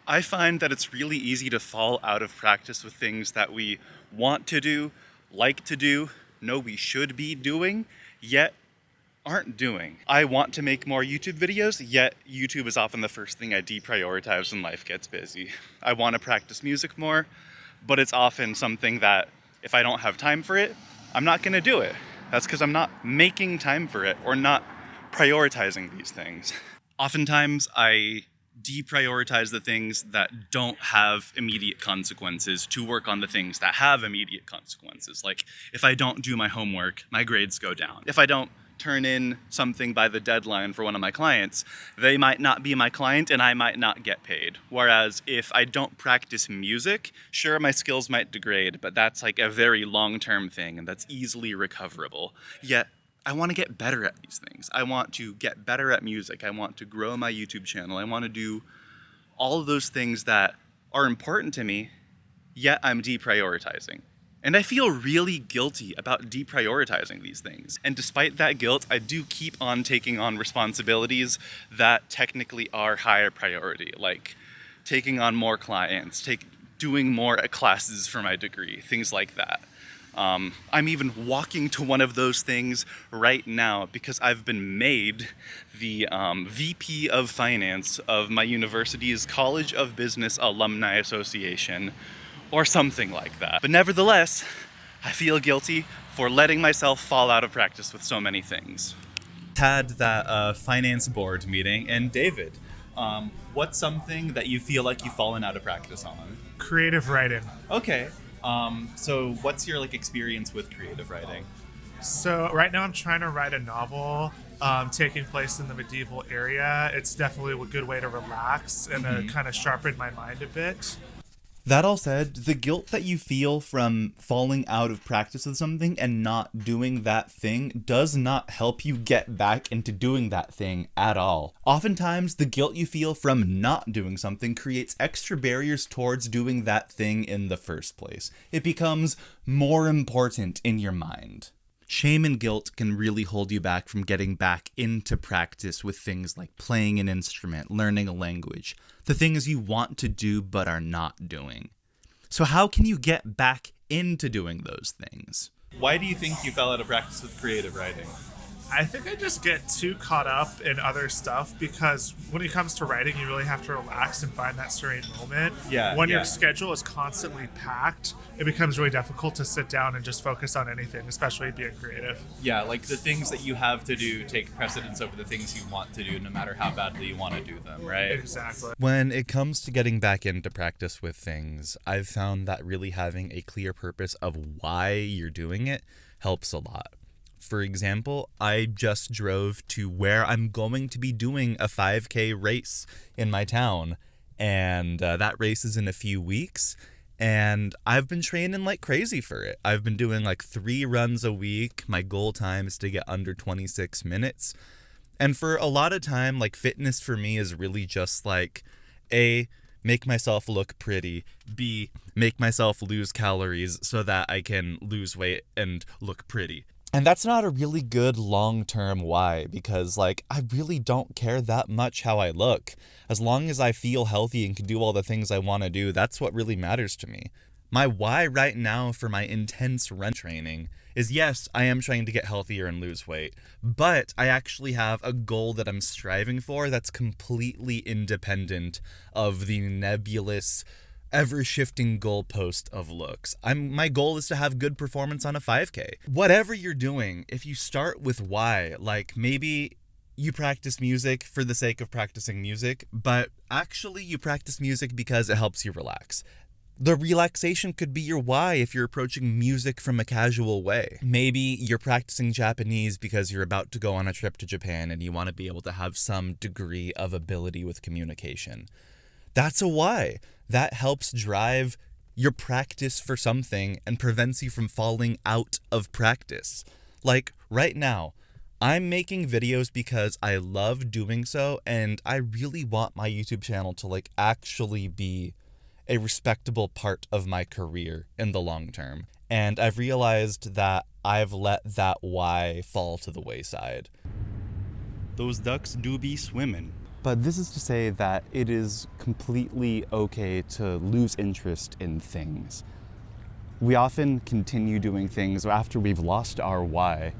I find that it's really easy to fall out of practice with things that we want to do, like to do, know we should be doing, yet aren't doing. I want to make more YouTube videos, yet YouTube is often the first thing I deprioritize when life gets busy. I want to practice music more, but it's often something that if I don't have time for it, I'm not going to do it. That's because I'm not making time for it or not prioritizing these things. Oftentimes, I deprioritize the things that don't have immediate consequences to work on the things that have immediate consequences. Like, if I don't do my homework, my grades go down. If I don't turn in something by the deadline for one of my clients, they might not be my client and I might not get paid. Whereas if I don't practice music, sure, my skills might degrade, but that's like a very long-term thing and that's easily recoverable. Yet, I want to get better at these things. I want to get better at music. I want to grow my YouTube channel. I want to do all of those things that are important to me, yet I'm deprioritizing. And I feel really guilty about deprioritizing these things. And despite that guilt, I do keep on taking on responsibilities that technically are higher priority, like taking on more clients, doing more classes for my degree, things like that. I'm even walking to one of those things right now because I've been made the VP of Finance of my university's College of Business Alumni Association, or something like that. But nevertheless, I feel guilty for letting myself fall out of practice with so many things. Had that finance board meeting, and David, what's something that you feel like you've fallen out of practice on? Creative writing. Okay. So what's your experience with creative writing? So right now I'm trying to write a novel taking place in the medieval era. It's definitely a good way to relax and to kind of sharpen my mind a bit. That all said, the guilt that you feel from falling out of practice with something and not doing that thing does not help you get back into doing that thing at all. Oftentimes, the guilt you feel from not doing something creates extra barriers towards doing that thing in the first place. It becomes more important in your mind. Shame and guilt can really hold you back from getting back into practice with things like playing an instrument, learning a language, the things you want to do but are not doing. So how can you get back into doing those things? Why do you think you fell out of practice with creative writing? I think I just get too caught up in other stuff because when it comes to writing, you really have to relax and find that serene moment. When your schedule is constantly packed, it becomes really difficult to sit down and just focus on anything, especially being creative. Yeah, like the things that you have to do take precedence over the things you want to do, no matter how badly you want to do them, right? Exactly. When it comes to getting back into practice with things, I've found that really having a clear purpose of why you're doing it helps a lot. For example, I just drove to where I'm going to be doing a 5K race in my town, and that race is in a few weeks, and I've been training like crazy for it. I've been doing 3 runs a week. My goal time is to get under 26 minutes, and for a lot of time, fitness for me is really just A, make myself look pretty, B, make myself lose calories so that I can lose weight and look pretty. And that's not a really good long-term why, because, I really don't care that much how I look. As long as I feel healthy and can do all the things I want to do, that's what really matters to me. My why right now for my intense run training is, yes, I am trying to get healthier and lose weight, but I actually have a goal that I'm striving for that's completely independent of the nebulous, ever-shifting goalpost of looks. My goal is to have good performance on a 5K. Whatever you're doing, if you start with why, maybe you practice music for the sake of practicing music, but actually you practice music because it helps you relax. The relaxation could be your why if you're approaching music from a casual way. Maybe you're practicing Japanese because you're about to go on a trip to Japan and you want to be able to have some degree of ability with communication. That's a why. That helps drive your practice for something and prevents you from falling out of practice. Right now, I'm making videos because I love doing so, and I really want my YouTube channel to actually be a respectable part of my career in the long term. And I've realized that I've let that why fall to the wayside. Those ducks do be swimming. But this is to say that it is completely okay to lose interest in things. We often continue doing things after we've lost our why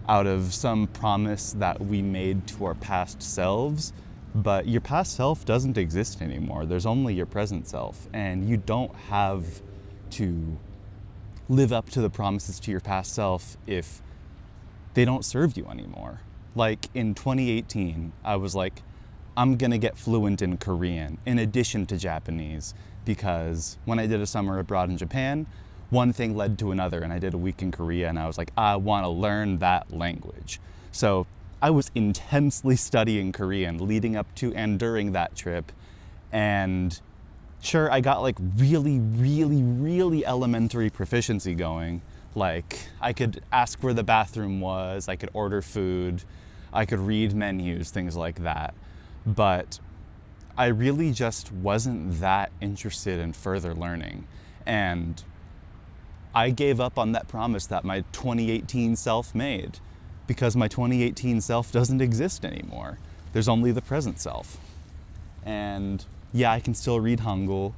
out of some promise that we made to our past selves, but your past self doesn't exist anymore. There's only your present self, and you don't have to live up to the promises to your past self if they don't serve you anymore. Like in 2018, I was like, I'm gonna get fluent in Korean in addition to Japanese, because when I did a summer abroad in Japan, one thing led to another, and I did a week in Korea, and I was like, I want to learn that language. So I was intensely studying Korean leading up to and during that trip, and sure, I got like really elementary proficiency going. Like, I could ask where the bathroom was, I could order food, I could read menus, things like that. But I really just wasn't that interested in further learning. And I gave up on that promise that my 2018 self made, because my 2018 self doesn't exist anymore. There's only the present self. And yeah, I can still read Hangul,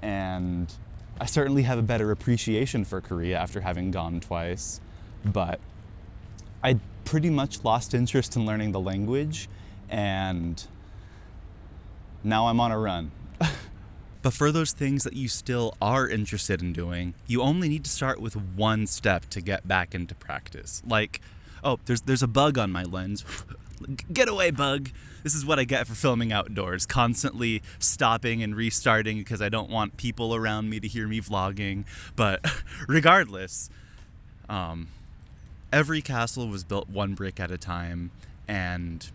and I certainly have a better appreciation for Korea after having gone twice, but I pretty much lost interest in learning the language, and now I'm on a run. But for those things that you still are interested in doing, you only need to start with one step to get back into practice. Like, oh, there's a bug on my lens. Get away, bug. This is what I get for filming outdoors, constantly stopping and restarting because I don't want people around me to hear me vlogging. But regardless, every castle was built one brick at a time, and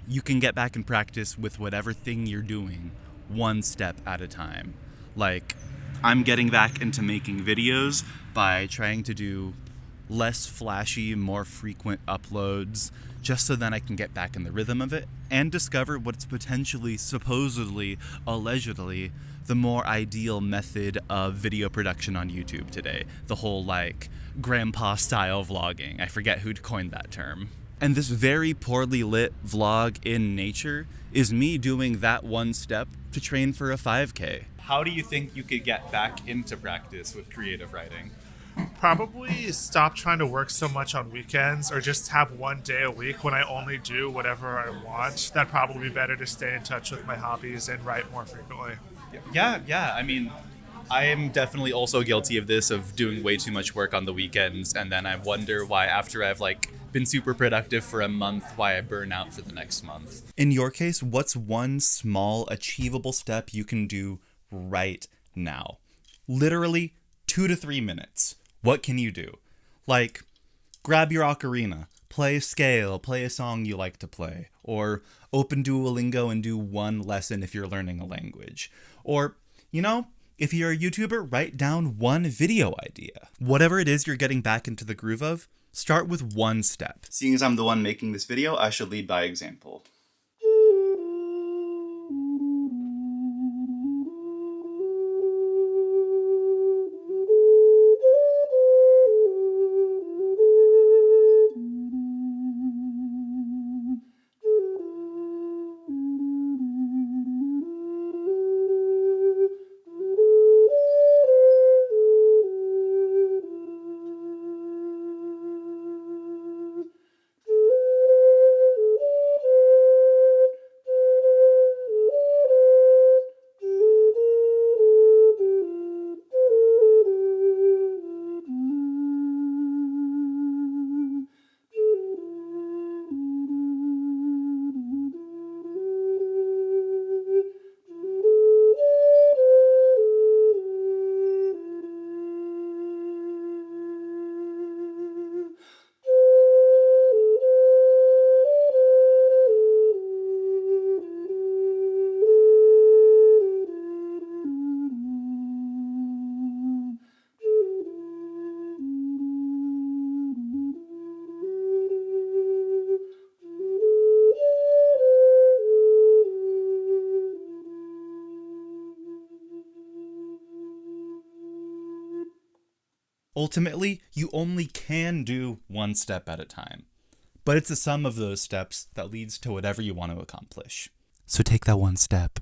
you can get back in practice with whatever thing you're doing, one step at a time. Like, I'm getting back into making videos by trying to do less flashy, more frequent uploads, just so then I can get back in the rhythm of it and discover what's potentially, supposedly, allegedly, the more ideal method of video production on YouTube today. The whole, like, grandpa-style vlogging. I forget who'd coined that term. And this very poorly lit vlog in nature is me doing that one step to train for a 5K. How do you think you could get back into practice with creative writing? Probably stop trying to work so much on weekends, or just have one day a week when I only do whatever I want. That'd probably be better to stay in touch with my hobbies and write more frequently. Yeah. I mean, I am definitely also guilty of this, of doing way too much work on the weekends, and then I wonder why after I've been super productive for a month, why I burn out for the next month. In your case, what's one small achievable step you can do right now? Literally 2 to 3 minutes. What can you do? Like, grab your ocarina, play a scale, play a song you like to play, or open Duolingo and do one lesson if you're learning a language. Or, if you're a YouTuber, write down one video idea. Whatever it is you're getting back into the groove of, start with one step. Seeing as I'm the one making this video, I should lead by example. Ultimately, you only can do one step at a time, but it's the sum of those steps that leads to whatever you want to accomplish. So take that one step.